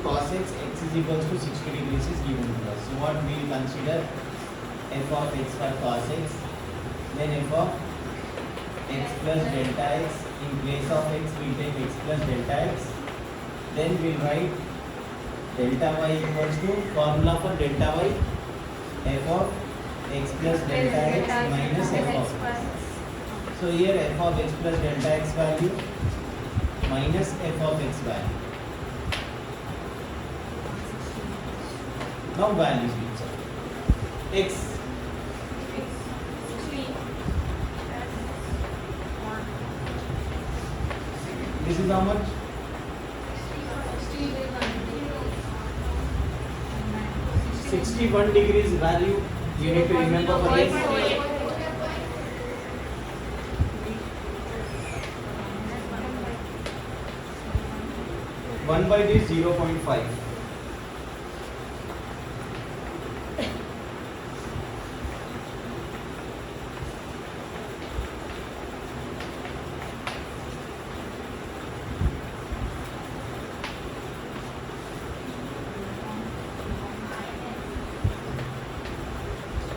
cos x, x is equals to 60 degrees is given to us. So what we will consider f of x for cos x, then f of x plus delta x. In place of x we take x plus delta x. Then we will write delta y equals to formula for delta y f of x plus delta x minus f of x. So here f of x plus delta x value minus f of x value. Now values each other. X this is how much? 61 degrees value you need to remember for x. 1 by this 0.5.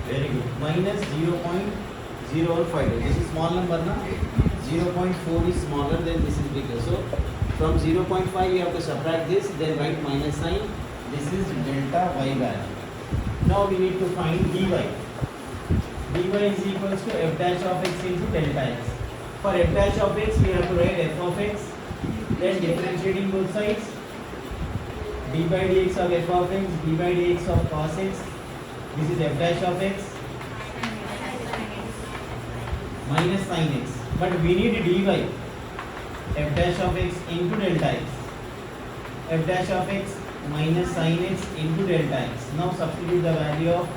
Very good. Minus 0.015. This is small number, na? 0.4 is smaller, then this is bigger. So from 0.5 you have to subtract this, then write minus sign. This is delta y value. Now we need to find dy. Dy is equals to f dash of x into delta x. For f dash of x we have to write f of x, then differentiating both sides. D by dx of f of x, d by dx of cos x. This is f dash of x minus sin x. But we need dy. F dash of x into delta x. F dash of x minus sin x into delta x. Now substitute the value of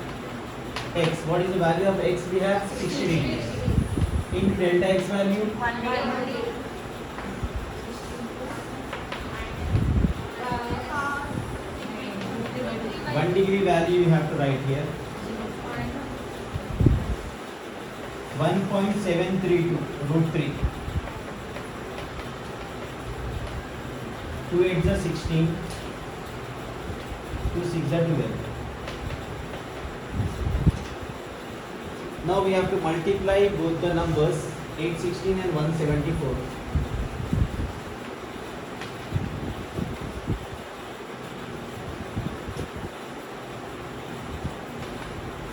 x. What is the value of x? We have 60 degrees. Into delta x value 1 degree value you have to write here. 1.732 root 3. 2 8 is 16. 2 6 is 12. Now we have to multiply both the numbers 816 and 174.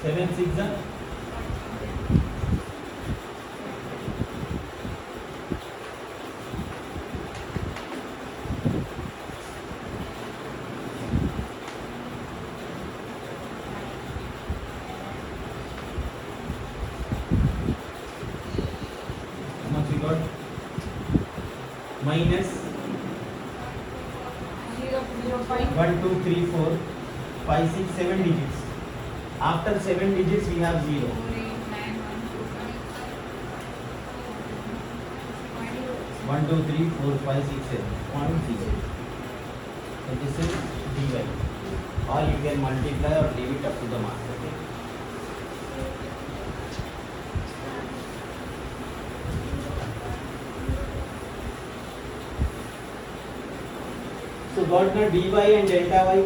7 6 is minus 1 2 3 4 5 6 7 digits. After 7 digits we have 0. 1 2 3 4 5 6 7 0. So this is dy. Or you can multiply or leave it up to the mark. Okay? So got the dy and delta y.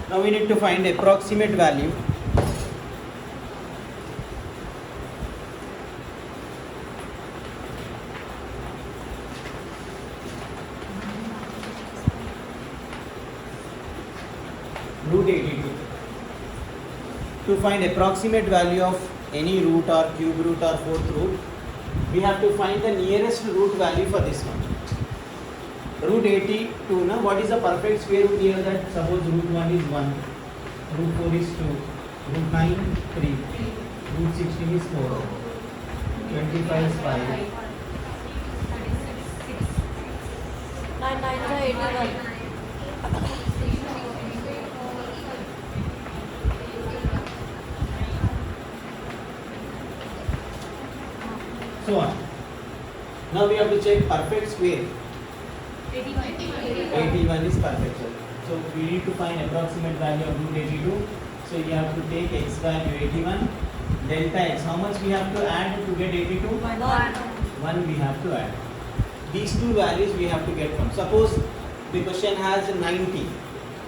Now we need to find approximate value. Root 82. To find approximate value of any root or cube root or fourth root, we have to find the nearest root value for this one. Root 82, now what is the perfect square root here? That suppose root 1 is 1, root 4 is 2, root 9 3, root 16 is 4, 25 is 5. 9 9 is 81. So on. Now we have to check perfect square. 81 is perfect. So we need to find approximate value of root 82. So you have to take x value 81, delta x. How much we have to add to get 82? 1 we have to add. these two values we have to get from. Suppose the question has 90.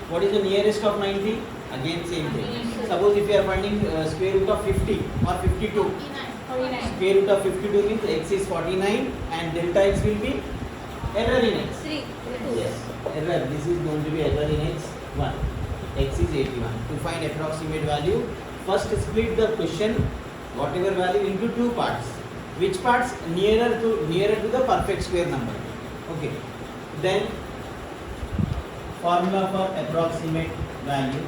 What is the nearest of 90? Again same thing. Suppose if you are finding square root of 50 or 52. 49. Square root of 52 means x is 49 and delta x will be error in x. 3. Yes, error. This is going to be error in x 1. X is 81. To find approximate value, first split the question, whatever value, into two parts. Which parts? Nearer to the perfect square number. Okay. Then formula for approximate value.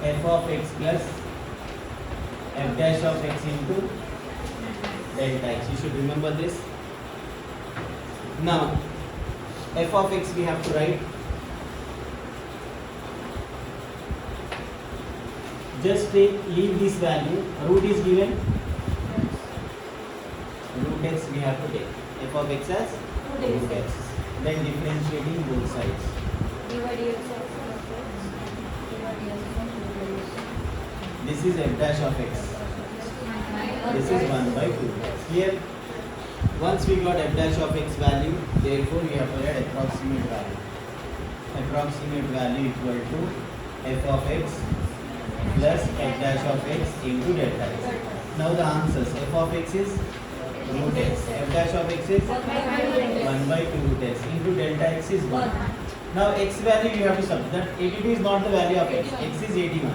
F of x plus f dash of x into delta x. You should remember this. Now, f of x we have to write. Just leave this value. Root is given. Root x we have to take. F of x as root x. Then differentiating both sides. This is f dash of x. This is 1 by 2. Here, once we got f dash of x value, therefore we have to add approximate value. Approximate value equal to f of x plus f dash of x into delta x. Now the answers, f of x is root x, f dash of x is 1 by 2 root x, into delta x is 1. Now x value you have to subtract. 82 is not the value of x, x is 81.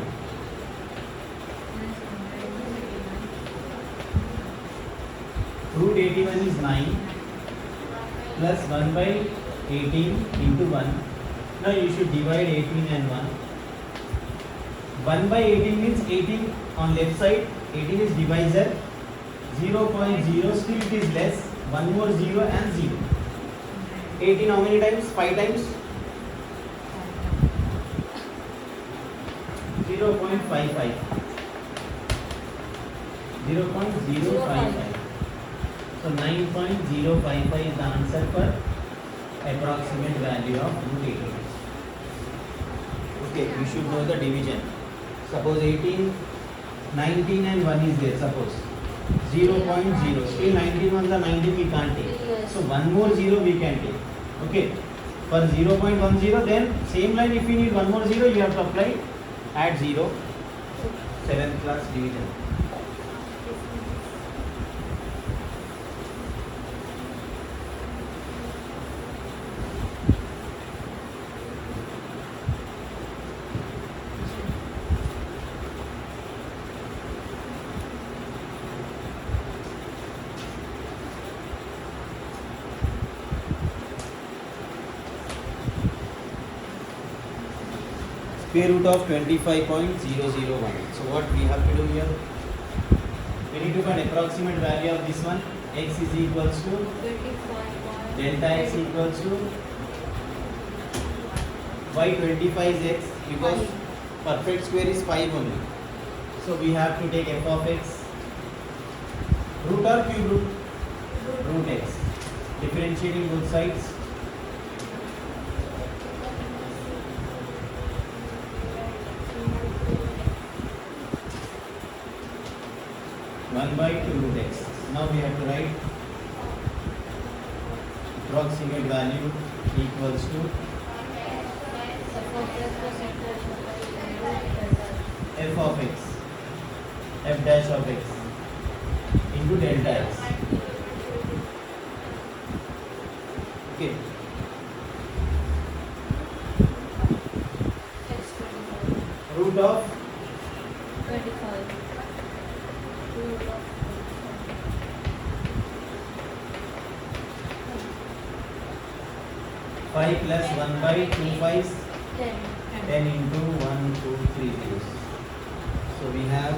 Root 81 is 9 plus 1 by 18 into 1. Now you should divide 18 and 1. 1 by 18 means 18 on left side, 18 is divisor, 0.0 still it is less, 1 more 0 and 0. 18 how many times? 5 times? 0.55. 0.055. So 9.055 is the answer for approximate value of root 18. Okay, you should know the division. Suppose 18, 19 and 1 is there, suppose 0.0. Still 19 on the 19 we can't take. So 1 more 0 we can take. Okay. For 0.10, then same line, if you need 1 more 0, you have to apply, add 0. 7th class division. Square root of 25.001. So what we have to do here? We need to find approximate value of this one. X is equals to 25. delta x equals to, why 25 is x? Because perfect square is 5 only. So we have to take f of x. Root or cube root? Root x. Differentiating both sides. 1 by 2 root x. Now we have to write approximate value equals to f of x, f dash of x into delta x. Okay. Root of 25. 5 plus 1 by 2 5s 10. 10 into 1 2 3 zeros. So we have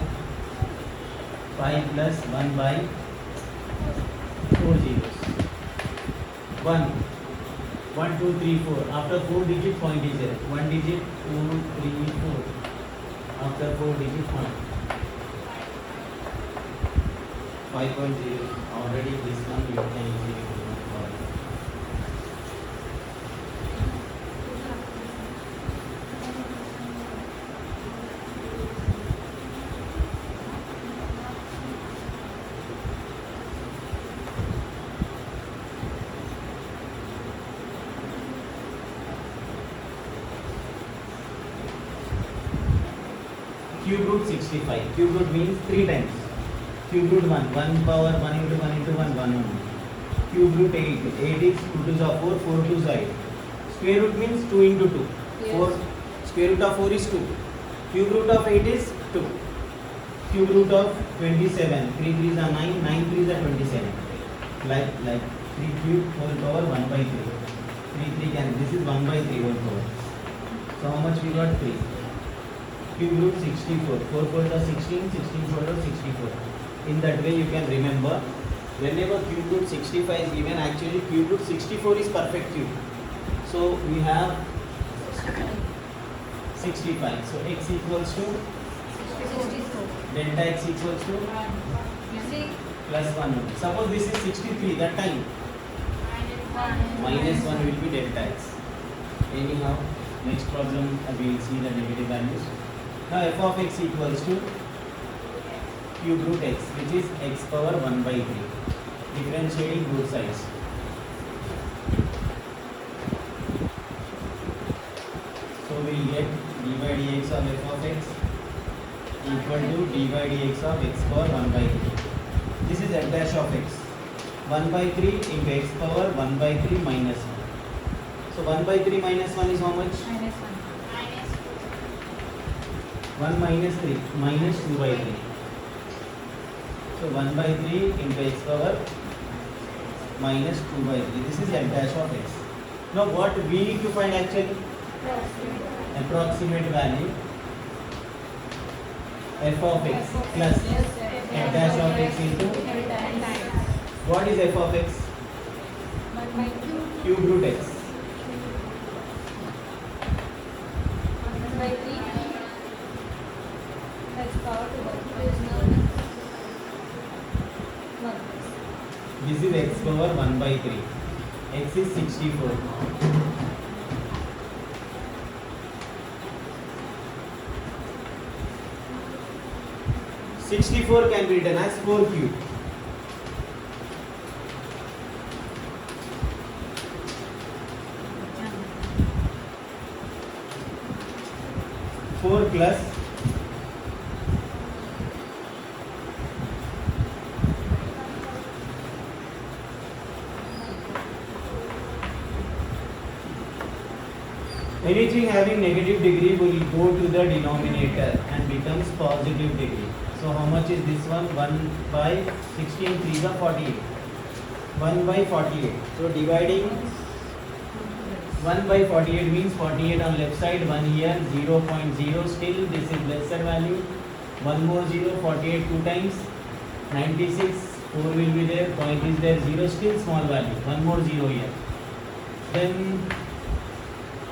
5 plus 1 by 4 zeros. 1 1 2 3 4. After 4 digit point is there. 1 digit 2 3 4. After 4 digit point 5.0. Already this one you can easily do. 65. Cube root means 3 times. Cube root 1, 1 power 1 into 1 into 1, 1 only. Cube root 8, 8 is 2 2s are 4, 4 2s are 8. Square root means 2 into 2. Yes. 4, square root of 4 is 2. Cube root of 8 is 2. Cube root of 27, 3 3s are 9, 9 3s are 27. Like 3 cube whole power 1 by 3. 3 3 can, this is 1 by 3 whole power. So how much we got? 3. Cube root 64, 4 4 are 16, 16 4 are 64. In that way you can remember, whenever cube root 65 is given, actually cube root 64 is perfect cube. So we have 65. So x equals to 64. delta x equals to plus 1. Suppose this is 63, that time minus 1 will be delta x. Anyhow, next problem we will see the negative values. Now f of x equals to cube root x, which is x power 1 by 3. Differentiating both sides. So we will get d by dx of f of x equal to d by dx of x power 1 by 3. This is f dash of x. 1 by 3 into x power 1 by 3 minus 1. So 1 by 3 minus 1 is how much? Minus 1. 1 minus 3, minus 2 by 3. So 1 by 3 into x power minus 2 by 3. This is f dash of x. Now what we need to find actually? Approximate value f of x plus f dash of x into, what is f of x? 1 by 2. Cube root x. 1 by 3. That's power to 1. This is x power 1 by 3. X is 64. Sixty-four can be written as 4 cube. Four plus anything having negative degree will go to the denominator and becomes positive degree. So how much is this one? 1 by 16, 3 are 48. 1 by 48. So dividing 1 by 48 means 48 on left side, 1 here, 0.0, still this is lesser value. 1 more 0, 48 2 times, 96, 4 will be there, point is there, 0, still small value. 1 more 0 here. Then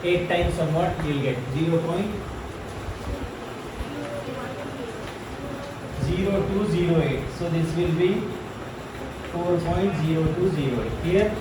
8 times from what we will get? 0.0208. So this will be 4.0208. Here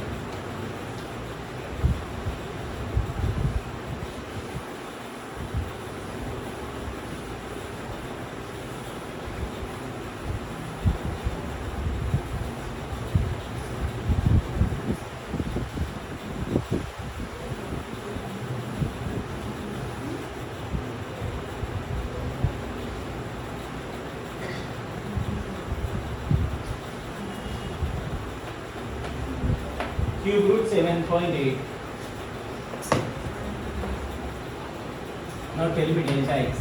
cube root 7.8. Now tell me delta x.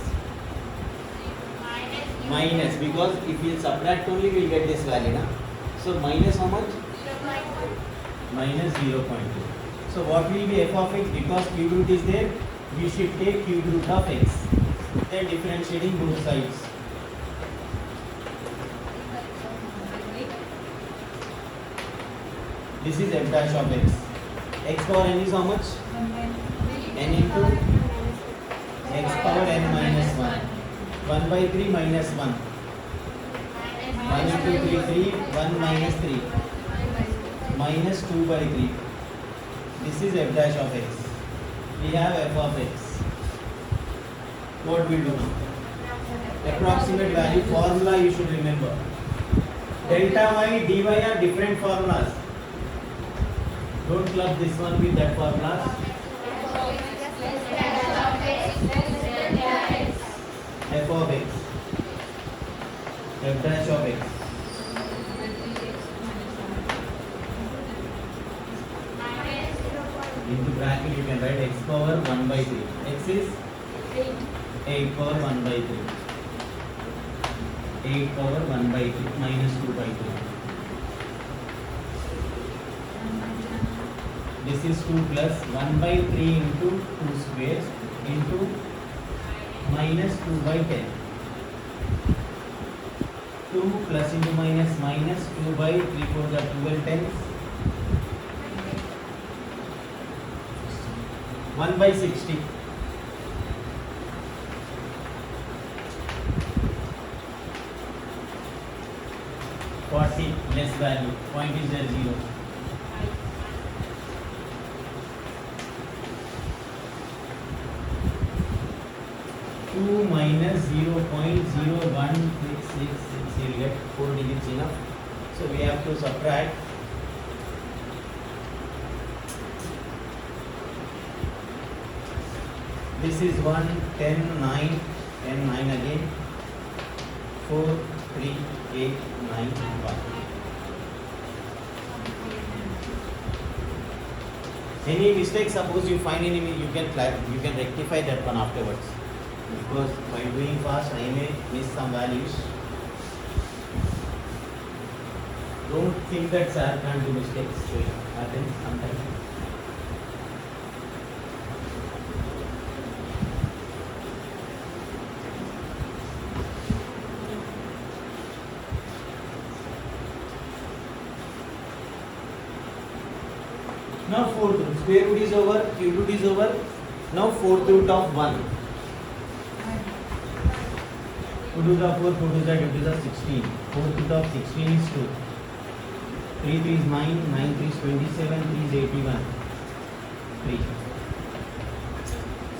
Minus, because if we subtract only we will get this value. Na? So minus how much? Minus 0.2. So what will be f of x? Because cube root is there, we should take cube root of x. Then differentiating both sides. This is f dash of x. X power n is how much? N into x power n minus 1. 1 by 3 minus 1. 1 into 3, 3. 1 minus 3. Minus 2 by 3. This is f dash of x. We have f of x. What we do now? Approximate value formula you should remember. Delta y, dy are different formulas. Don't club this one with that formula. F of x. f dash of x into bracket you can write x power 1 by 3. X is 8 power 1 by 3. 8 power 1 by 3 minus 2 by 3. This is 2 plus 1 by 3 into 2 square into minus 2 by 10. 2 plus into minus minus 2 by 3 for the 12 tenths. 1 by 60. Less value. Point is there 0. Two minus 0.0166. You'll get 4 digits enough. So we have to subtract. This is 1, 10, 9, 10, 9 again. 4, 3, 8, 9, 1. Any mistake, suppose you find any, you can rectify that one afterwards. Because while doing fast, I may miss some values. Don't think that sir can't do mistakes. So it happens sometimes. Now fourth root, square root is over, cube root is over. Now fourth root of 1. 2 to the 4, 4 to the 2 to the 16. Fourth root of 16 is 2. 3 3 is 9, 9 3 is 27, 3 is 81. 3.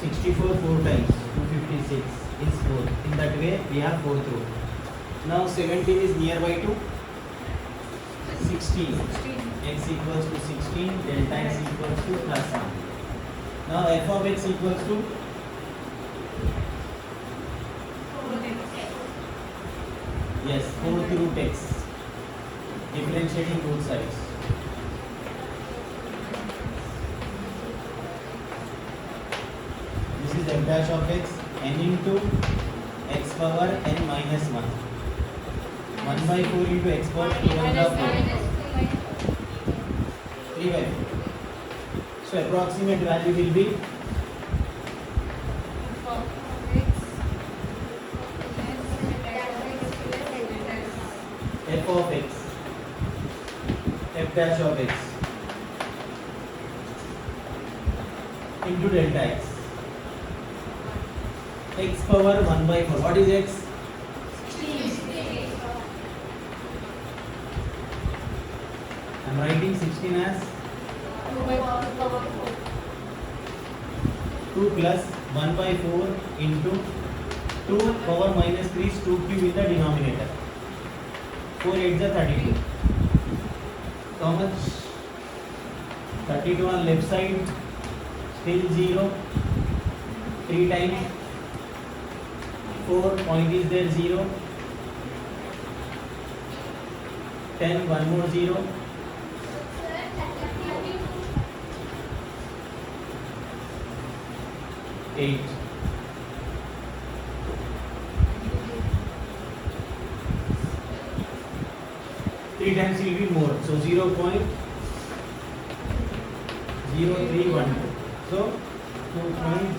64 4 times, 256 is 4. In that way, we have fourth root. Now 17 is nearby to 16. X equals to 16, delta x equals to plus 1. Now f of x equals to yes, fourth root x. Differentiating both sides. This is f dash of x, n into x power n minus 1. 1 by 4 into x power 2 to the 4. 3 by 4. So approximate value will be f of x, f dash of x into delta x. X power 1 by 4. What is x? I am writing 16 as 2 plus 1 by 4 into 2 power minus 3 is 2 cube in the denominator. 4 8 is 32. How much? 32 on left side, still 0. 3 times 4, point is there 0. 10, 1 more 0. 8. 3 times will be more. So 0.0312. So 2 point.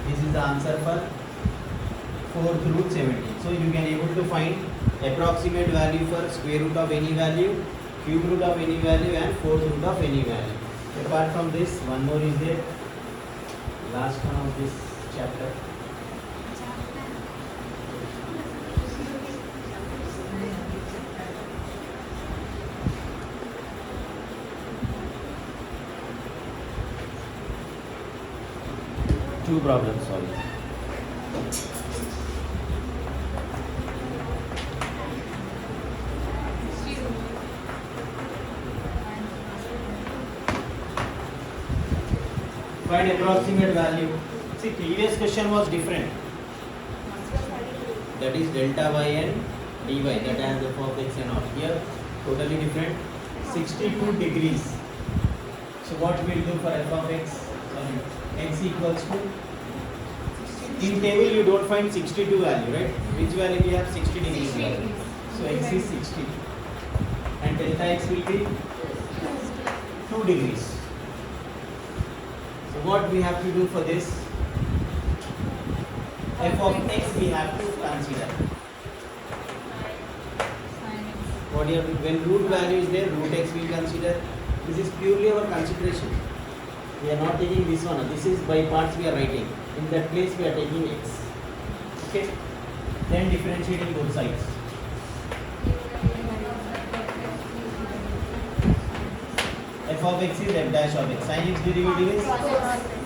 This is the answer for fourth root 17. So you can able to find approximate value for square root of any value, cube root of any value, and fourth root of any value. Apart from this, one more is there. Last one of this chapter. Two problems solved. Find approximate value. See, previous question was different. that is delta y and dy, that has f of x and all. Here totally different. 62 degrees. So what we'll do for f of x? X equals to, in table you don't find 62 value, right? Which value we have? 60 degrees value. So x is 60 and delta x will be 2 degrees. So what we have to do for this? F of x we have to consider. What you have to, when root value is there, root x we consider. This is purely our consideration. We are not taking this one. This is by parts we are writing. In that place we are taking x. Okay. Then differentiating both sides. F of x is f dash of x. Sin x derivative is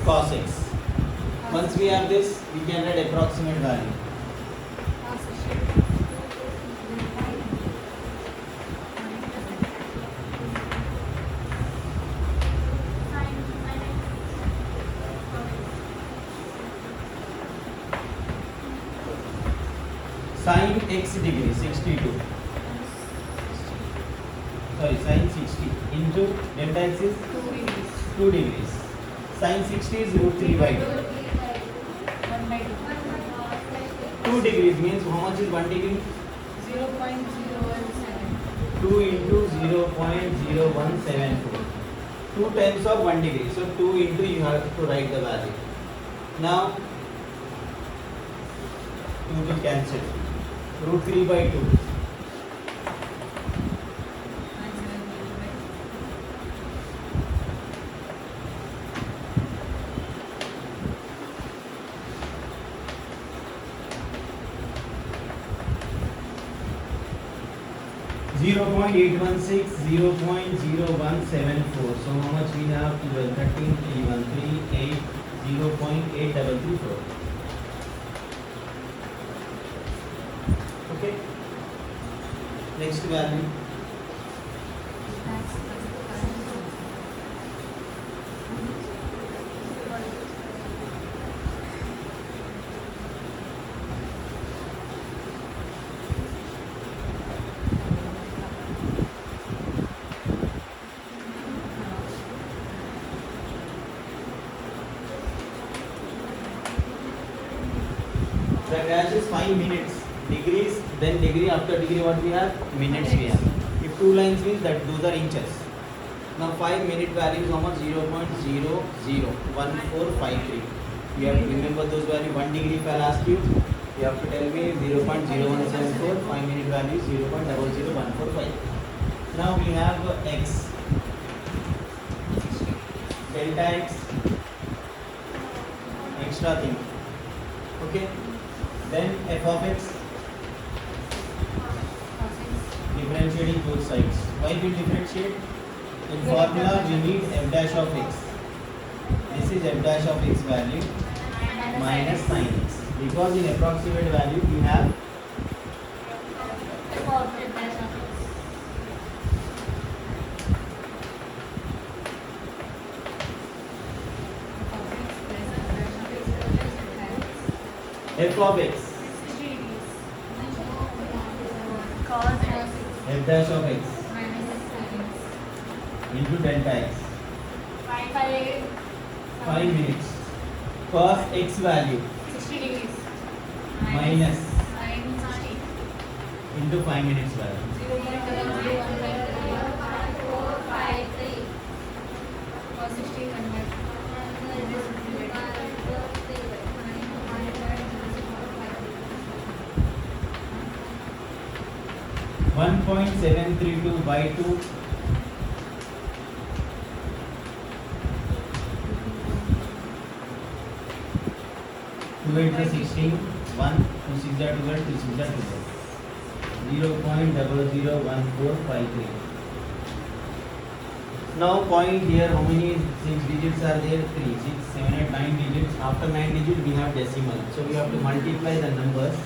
cos x. Once we have this, we can write approximate value. Sin x degree 62. Sorry, sin 60 into delta x is 2 degrees. Sin 60 is root 3 by 2. 2 degrees means how much is 1 degree? 0.017. 2 into 0.0174. 2 times of 1 degree. So 2 into you have to write the value. Now 2 will cancel. Root 3 by 2. Zero point 816, 0.0174. So how much we have? 12, 13, 313, 8, 0.8334. Okay. Next value. The dash is 5 minutes. Degrees, then degree after degree what we have? Minutes we have. If 2 lines means that those are inches. Now 5 minute value is how much? 0.001453. You have to remember those values. 1 degree if I ask you, you have to tell me 0.0174. 5 minute value is 0.00145. Now we have x. Delta x. Extra thing. Okay. Then f of x. Differentiating both sides. Why we differentiate? In formula we need f dash of x. This is f dash of x value minus sin x. Because in approximate value we have f of x. F dash of x into delta x. 5 minutes. Cos x value minus into 5 minutes value. One 1.732 by 2. Two 8 is 16. 1, 2 6 are 12, 2 6 are 12. 0.001453. Now point here, how many 6 digits are there? 3, 6, 7, 8, 9 digits. After 9 digits we have decimal. So we have to multiply the numbers.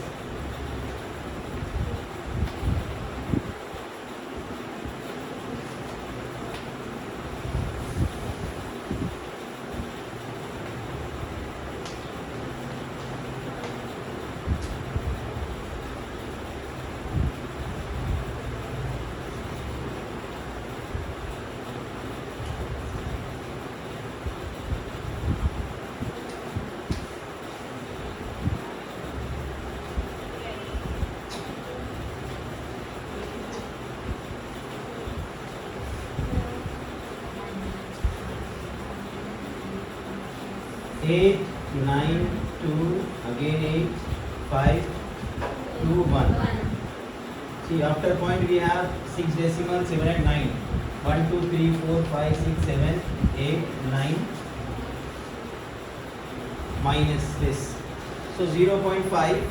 8, 9, 2, again 8, 5, 2, 1. See, after point we have 6 decimals, 7 and 9. 1, 2, 3, 4, 5, 6, 7, 8, 9 minus this. So 0.5.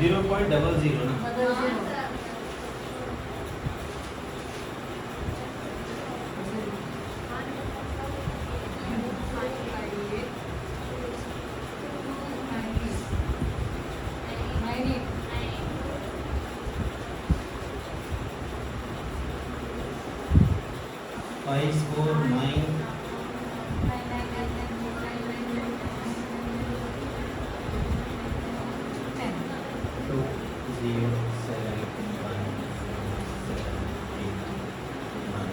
Zero point double zero na. Five, 4, 9. 2, 0, 7, 1, 7, 8, 9.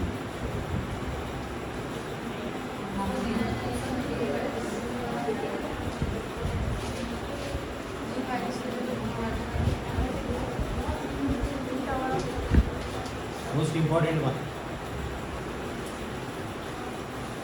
Most important one.